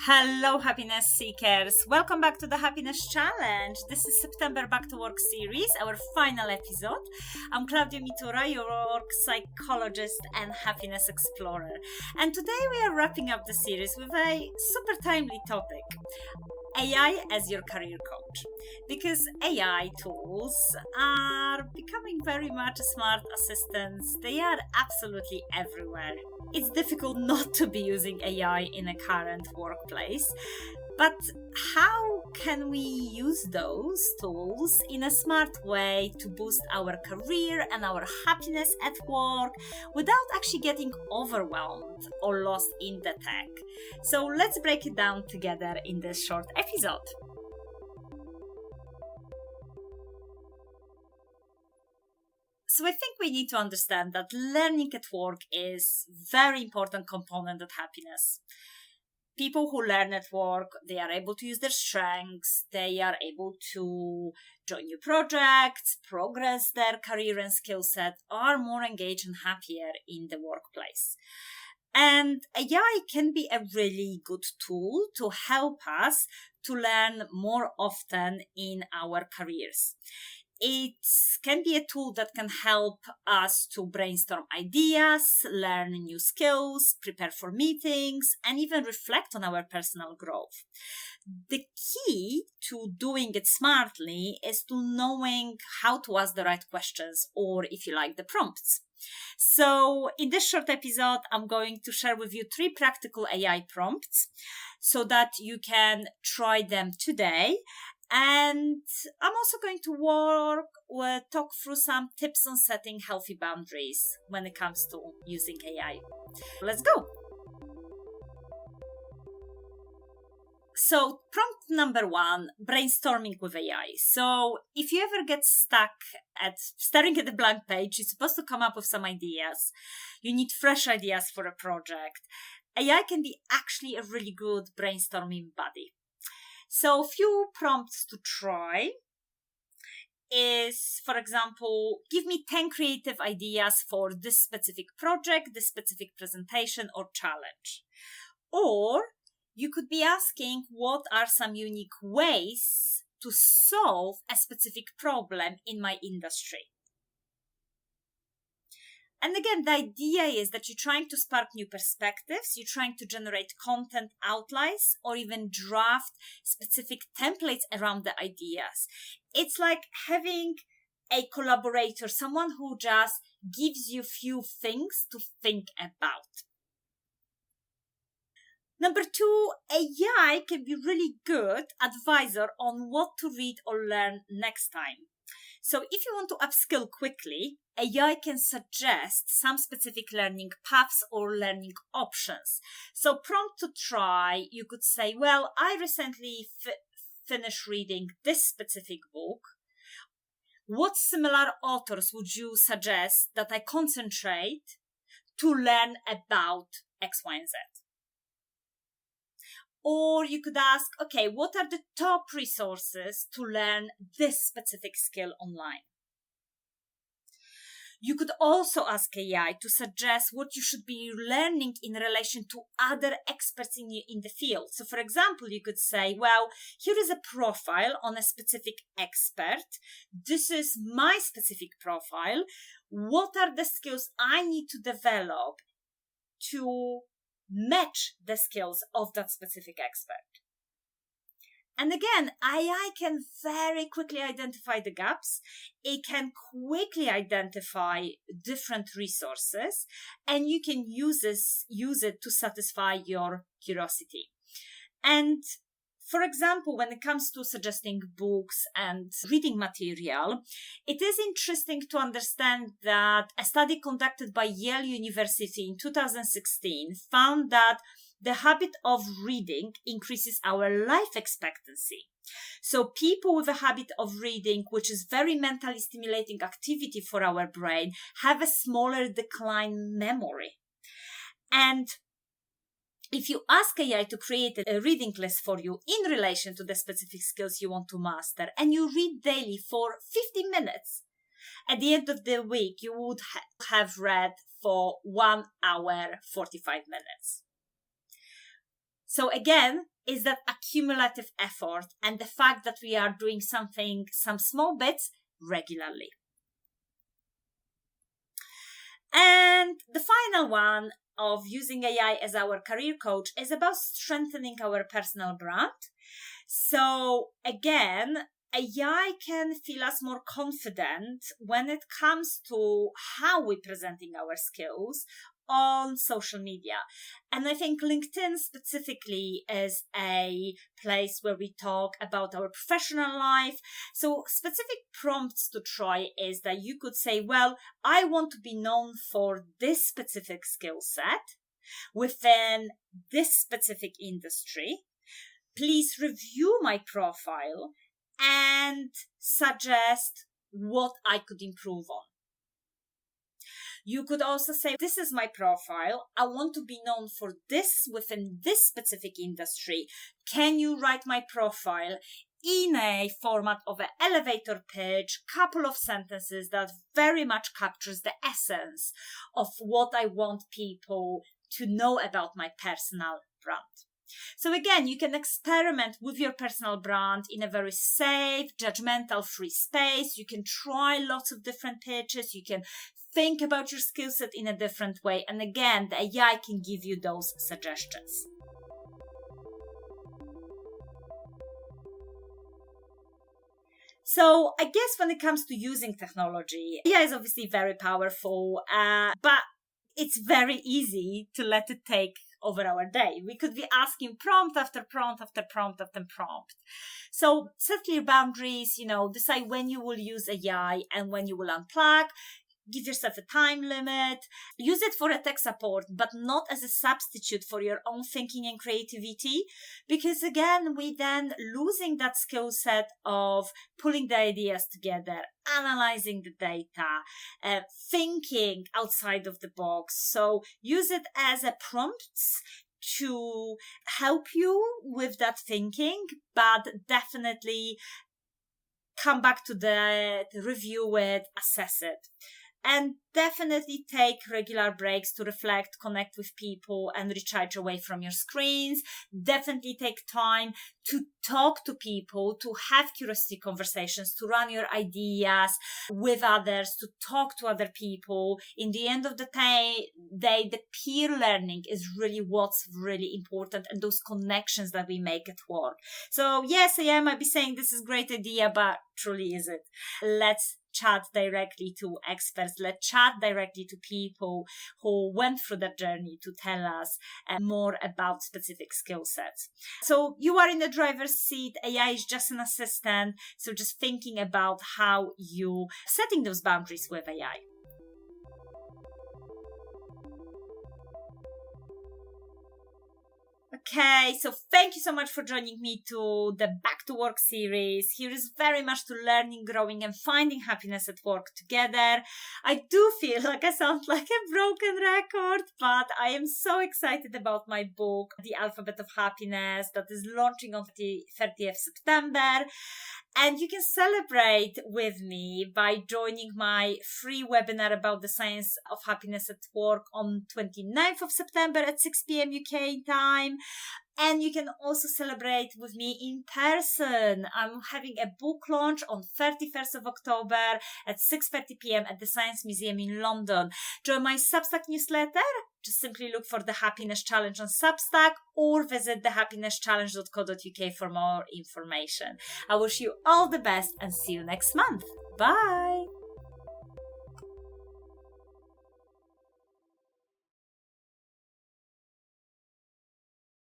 Hello, happiness seekers. Welcome back to the Happiness Challenge. This is September Back to Work series, our final episode. I'm Klaudia Mitura, your work psychologist and happiness explorer. And today we are wrapping up the series with a super timely topic. AI as your career coach, because AI tools are becoming very much smart assistants. They are absolutely everywhere. It's difficult not to be using AI in a current workplace, but how can we use those tools in a smart way to boost our career and our happiness at work without actually getting overwhelmed or lost in the tech? So let's break it down together in this short episode. So I think we need to understand that learning at work is a very important component of happiness. People who learn at work, they are able to use their strengths, they are able to join new projects, progress their career and skill set, are more engaged and happier in the workplace. And AI can be a really good tool to help us to learn more often in our careers. It can be a tool that can help us to brainstorm ideas, learn new skills, prepare for meetings, and even reflect on our personal growth. The key to doing it smartly is to knowing how to ask the right questions, or if you like, the prompts. So in this short episode, I'm going to share with you 3 practical AI prompts so that you can try them today. And I'm also going to talk through some tips on setting healthy boundaries when it comes to using AI. Let's go. So prompt number 1, brainstorming with AI. So if you ever get stuck at staring at a blank page, you're supposed to come up with some ideas. You need fresh ideas for a project. AI can be actually a really good brainstorming buddy. So a few prompts to try is, for example, give me 10 creative ideas for this specific project, this specific presentation or challenge. Or you could be asking, what are some unique ways to solve a specific problem in my industry? And again, the idea is that you're trying to spark new perspectives, you're trying to generate content outlines, or even draft specific templates around the ideas. It's like having a collaborator, someone who just gives you few things to think about. Number 2, AI can be really good advisor on what to read or learn next time. So if you want to upskill quickly, AI can suggest some specific learning paths or learning options. So prompt to try, you could say, well, I recently finished reading this specific book. What similar authors would you suggest that I concentrate to learn about X, Y, and Z? Or you could ask, okay, what are the top resources to learn this specific skill online? You could also ask AI to suggest what you should be learning in relation to other experts in the field. So for example, you could say, well, here is a profile on a specific expert. This is my specific profile. What are the skills I need to develop to match the skills of that specific expert? And again, AI can very quickly identify the gaps. It can quickly identify different resources, and you can use it to satisfy your curiosity. And for example, when it comes to suggesting books and reading material, it is interesting to understand that a study conducted by Yale University in 2016 found that the habit of reading increases our life expectancy. So people with a habit of reading, which is very mentally stimulating activity for our brain, have a smaller decline memory. And if you ask AI to create a reading list for you in relation to the specific skills you want to master, and you read daily for 50 minutes, at the end of the week, you would have read for 1 hour, 45 minutes. So again, is that accumulative effort and the fact that we are doing something, some small bits regularly. And the final one of using AI as our career coach is about strengthening our personal brand. So again, AI can feel us more confident when it comes to how we're presenting our skills on social media. And I think LinkedIn specifically is a place where we talk about our professional life. So specific prompts to try is that you could say, well, I want to be known for this specific skill set within this specific industry. Please review my profile and suggest what I could improve on. You could also say, this is my profile. I want to be known for this within this specific industry. Can you write my profile in a format of an elevator pitch, couple of sentences that very much captures the essence of what I want people to know about my personal brand. So again, you can experiment with your personal brand in a very safe, judgmental-free space. You can try lots of different pitches. You can think about your skill set in a different way. And again, the AI can give you those suggestions. So I guess when it comes to using technology, AI is obviously very powerful, but it's very easy to let it take over our day. We could be asking prompt after prompt after prompt after prompt. So set clear boundaries, decide when you will use AI and when you will unplug. Give yourself a time limit. Use it for a tech support, but not as a substitute for your own thinking and creativity. Because again, we then losing that skill set of pulling the ideas together, analyzing the data, thinking outside of the box. So use it as a prompt to help you with that thinking, but definitely come back to review it, assess it. And definitely take regular breaks to reflect, connect with people, and recharge away from your screens. Definitely take time to talk to people, to have curiosity conversations, to run your ideas with others, to talk to other people. In the end of the day, the peer learning is really what's really important, and those connections that we make at work. So yes, I might be saying this is a great idea, but truly is it? Let's chat directly to experts. Let's chat directly to people who went through that journey to tell us more about specific skill sets. So you are in the driver's seat. AI is just an assistant. So just thinking about how you setting those boundaries with AI. Okay, so thank you so much for joining me to the Back to Work series. Here is very much to learning, growing, and finding happiness at work together. I do feel like I sound like a broken record, but I am so excited about my book, The Alphabet of Happiness, that is launching on the 30th September. And you can celebrate with me by joining my free webinar about the science of happiness at work on 29th of September at 6 p.m. UK time. And you can also celebrate with me in person. I'm having a book launch on 31st of October at 6:30 p.m. at the Science Museum in London. Join my Substack newsletter. Just simply look for the Happiness Challenge on Substack or visit thehappinesschallenge.co.uk for more information. I wish you all the best and see you next month. Bye.